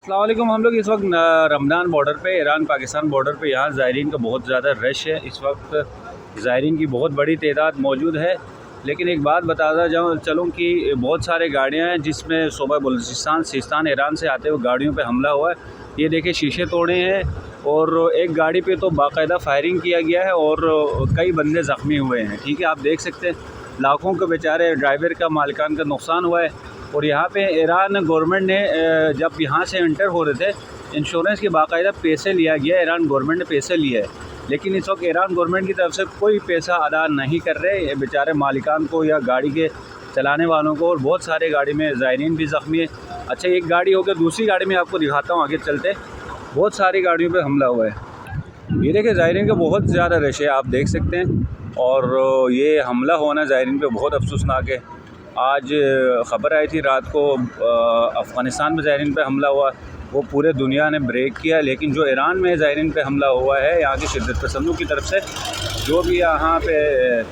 अस्सलाम वालेकुम। हम लोग इस वक्त रमज़ान बॉर्डर पे, ईरान पाकिस्तान बॉर्डर पे, यहाँ ज़ायरीन का बहुत ज़्यादा रश है। इस वक्त ज़ायरीन की बहुत बड़ी तादाद मौजूद है। लेकिन एक बात बताता चलूँ कि बहुत सारे गाड़ियाँ हैं जिसमें सूबा बलूचिस्तान सिस्तान ईरान से आते हुए गाड़ियों पे हमला हुआ है। ये देखिए शीशे तोड़े हैं और एक गाड़ी पे तो बाकायदा फायरिंग किया गया है और कई बंदे ज़ख्मी हुए हैं। ठीक है, आप देख सकते हैं लाखों के बेचारे ड्राइवर का मालिकान का नुकसान हुआ है। और यहाँ पे ईरान गवर्नमेंट ने जब यहाँ से इंटर हो रहे थे इंश्योरेंस के बाकायदा पैसे लिया गया, ईरान गवर्नमेंट ने पैसे लिए हैं। लेकिन इस वक्त ईरान गवर्नमेंट की तरफ से कोई पैसा अदा नहीं कर रहे बेचारे मालिकान को या गाड़ी के चलाने वालों को। और बहुत सारे गाड़ी में ज़ायरीन भी ज़ख्मी है। अच्छा, एक गाड़ी हो गया, दूसरी गाड़ी में आपको दिखाता हूँ आगे चलते। बहुत सारी गाड़ियों पर हमला हुआ है। ये देखिए ज़ायरीन का बहुत ज़्यादा रश है, आप देख सकते हैं। और ये हमला होना ज़ायरीन पे बहुत अफसोसनाक है। आज ख़बर आई थी रात को अफ़गानिस्तान में ज़ायरीन पे हमला हुआ, वो पूरे दुनिया ने ब्रेक किया। लेकिन जो ईरान में ज़ायरीन पे हमला हुआ है यहाँ के शिद्दत पसंदों की तरफ से, जो भी यहाँ पे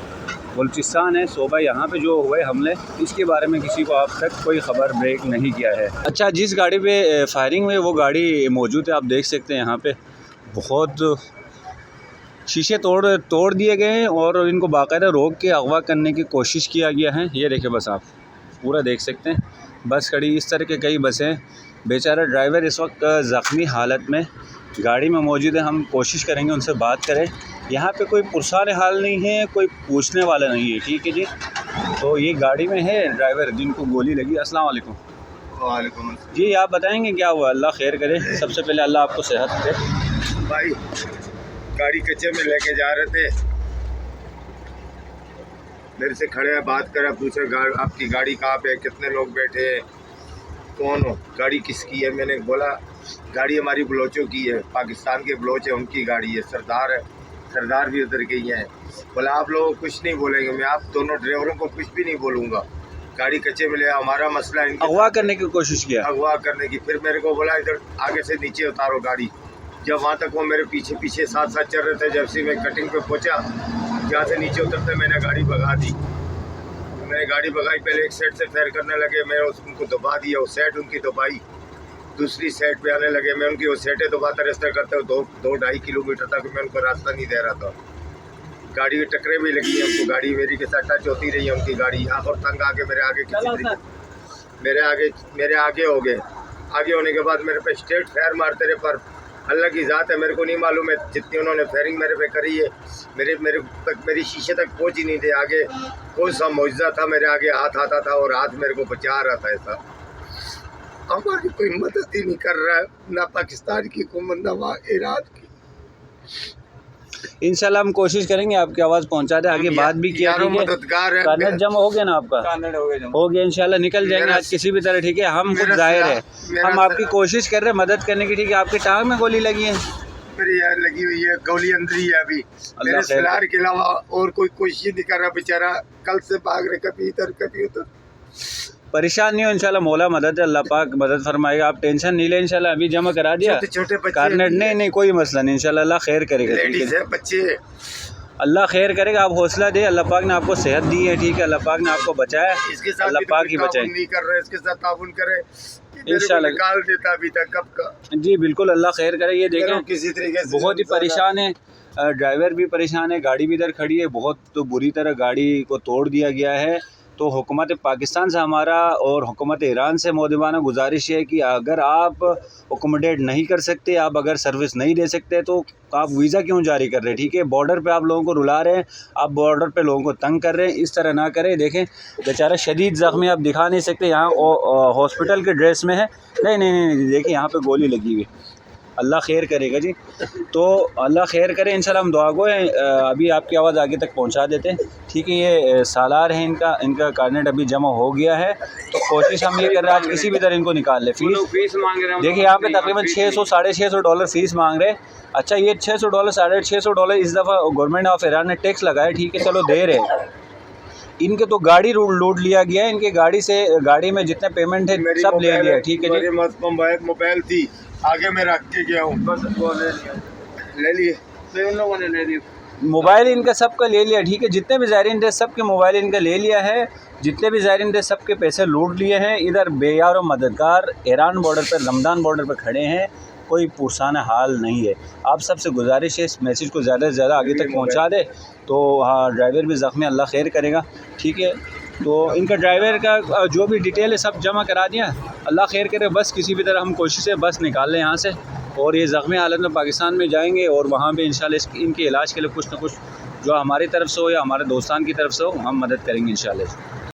बलूचिस्तान है सूबा, यहाँ पे जो हुए हमले, इसके बारे में किसी को अब तक कोई ख़बर ब्रेक नहीं किया है। अच्छा, जिस गाड़ी पे फायरिंग हुई वो गाड़ी मौजूद है, आप देख सकते हैं। यहाँ पे बहुत शीशे तोड़ दिए गए हैं और इनको बाकायदा रोक के अगवा करने की कोशिश किया गया है। ये देखिए, बस आप पूरा देख सकते हैं। बस खड़ी, इस तरह के कई बसें। बेचारा ड्राइवर इस वक्त ज़ख्मी हालत में गाड़ी में मौजूद है। हम कोशिश करेंगे उनसे बात करें। यहाँ पे कोई पुरसान हाल नहीं है, कोई पूछने वाला नहीं है। ठीक है जी। तो ये गाड़ी में है ड्राइवर जिनको गोली लगी। अस्सलाम वालेकुम। वालेकुम जी, आप बताएँगे क्या हुआ? अल्लाह खैर करे। सबसे पहले अल्लाह आपको सेहत दे। भाई, गाड़ी कच्चे में लेके जा रहे थे, मेरे से खड़े हैं, बात करा, पूछे आपकी गाड़ी कहाँ पे है, कितने लोग बैठे हैं, कौन हो, गाड़ी किसकी है। मैंने बोला गाड़ी हमारी बलोचों की है, पाकिस्तान के बलोच है, उनकी गाड़ी है, सरदार है, सरदार भी उधर के ही हैं। बोला आप लोग कुछ नहीं बोलेंगे, मैं आप दोनों ड्राइवरों को कुछ भी नहीं बोलूँगा, गाड़ी कच्चे में ले, हमारा मसला है। अगवा करने की कोशिश किया, अगवा करने की। फिर मेरे को बोला इधर आगे से नीचे उतारो गाड़ी। जब वहाँ तक वो मेरे पीछे साथ चल रहे थे, जब से मैं कटिंग पे पहुँचा, जहाँ से नीचे उतरते मैंने गाड़ी भगा दी। मैंने गाड़ी भगाई, पहले एक साइड से फेयर करने लगे, मैं उनको दबा दिया, वो साइड उनकी दबाई, दूसरी साइड पे आने लगे, मैं उनकी वो साइडें दबाता रास्ता करते हुए 2-2.5 किलोमीटर तक मैं उनको रास्ता नहीं दे रहा था। गाड़ी की टक्करें भी लगी हैं उनको, गाड़ी मेरी के साथ टच होती रही है उनकी गाड़ी। आखिर तंग आके मेरे आगे मेरे आगे हो गए। आगे होने के बाद मेरे पे स्ट्रेट फायर मारते रहे, पर अल्लाह की ज़ात है, मेरे को नहीं मालूम है जितनी उन्होंने फायरिंग मेरे पे करी है, मेरे तक, मेरी शीशे तक पहुंच ही नहीं थे। आगे कौन सा मौजूदा था, मेरे आगे हाथ आता था और हाथ मेरे को बचा रहा था। ऐसा हमारी कोई मदद ही नहीं कर रहा है, ना पाकिस्तान की हुकूमत, ना ईरान की। इंशाल्लाह हम कोशिश करेंगे आपकी आवाज़ पहुंचा दे। आगे बात भी किया, मददगार है। कार्नेट जमा हो गया ना आपका? हो गया, इंशाल्लाह निकल जाएंगे आज किसी भी तरह। ठीक है, हम खुद जाहिर है, हम आपकी कोशिश कर रहे हैं मदद करने की। ठीक है, आपकी टांग में गोली लगी है? मेरी यार लगी हुई है, गोली अंदर ही है अभी। मेरे सिलार के अलावा और कोई कोशिश नहीं कर रहा बेचारा, कल से भाग रहे, कभी इधर कभी उधर। परेशान नहीं हो, इंशाल्लाह मौला मदद है, अल्लाह पाक मदद फरमाएगा। आप टेंशन नहीं ले, इंशाल्लाह अभी जमा करा दिया। छोटे कार्नेट नहीं कोई मसला नहीं, इंशाल्लाह अल्लाह खैर करेगा। बच्चे अल्लाह खैर करेगा, आप हौसला दे। अल्लाह पाक ने आपको सेहत दी है, ठीक है, अल्लाह पाक ने आपको बचाया, इसके साथ अल्लाह पाक ही बचाए। नहीं कर रहे, इसके साथ ताउन करे, इंशाल्लाह निकाल देता अभी तक कब का। जी बिल्कुल, अल्लाह खैर करे। ये देखें किसी तरीके से बहुत ही परेशान है, ड्राइवर भी परेशान है, गाड़ी भी इधर खड़ी है, बहुत तो बुरी तरह गाड़ी को तोड़ दिया गया है। तो हुकूमत पाकिस्तान से हमारा और हुकूमत ईरान से मोदिबाना गुजारिश है कि अगर आप अकोमोडेट नहीं कर सकते, आप अगर सर्विस नहीं दे सकते, तो आप वीज़ा क्यों जारी कर रहे हैं? ठीक है, बॉर्डर पे आप लोगों को रुला रहे हैं, आप बॉर्डर पे लोगों को तंग कर रहे हैं, इस तरह ना करें। देखें बेचारा शदीद ज़ख्मी, आप दिखा नहीं सकते, यहाँ हॉस्पिटल के ड्रेस में है। नहीं, देखिए यहाँ पर गोली लगी हुई। अल्लाह खैर करेगा जी, तो अल्लाह खैर करे, इंशाल्लाह हम दुआ गो हैं। अभी आपकी आवाज़ आगे तक पहुंचा देते हैं। ठीक है, ये सालार है, इनका कार्नेट अभी जमा हो गया है। तो कोशिश हम ये कर रहे हैं आज किसी भी तरह इनको निकाल ले। फीस मांग रहे हैं, देखिए यहाँ पे तकरीबन $600-650 फ़ीस मांग रहे हैं। अच्छा, ये $600 $650 इस दफ़ा गवर्नमेंट ऑफ ईरान ने टैक्स लगाया। ठीक है, चलो दे रहे। इनके तो गाड़ी लूट लिया गया है, इनके गाड़ी में जितने पेमेंट है सब ले लिया। ठीक है जी, मोबाइल थी आगे मैं रख के गया हूँ, बस वो ले लिए, तो इन लोगों ने ले लिए। मोबाइल इनका सबका ले लिया। ठीक है, जितने भी ज़ायरीन थे सबके मोबाइल इनका ले लिया है। जितने भी ज़ायरीन थे सबके पैसे लूट लिए हैं। इधर बेयार व मददगार ईरान बॉर्डर पर, रमदान बॉर्डर पर खड़े हैं, कोई पुरसाना हाल नहीं है। आप सबसे गुजारिश है इस मैसेज को ज़्यादा से ज़्यादा आगे तक पहुंचा दे। तो हाँ, ड्राइवर भी ज़ख्मी, अल्लाह खैर करेगा, ठीक है। तो इनका ड्राइवर का जो भी डिटेल है सब जमा करा दिया, अल्लाह खैर करे। बस किसी भी तरह हम कोशिश है बस निकाल लें यहाँ से, और ये ज़ख्मी हालत में पाकिस्तान में जाएंगे और वहाँ पे इंशाल्लाह इनके इलाज के लिए कुछ ना कुछ जो हमारी तरफ से हो या हमारे दोस्तान की तरफ से हो हम मदद करेंगे इंशाल्लाह।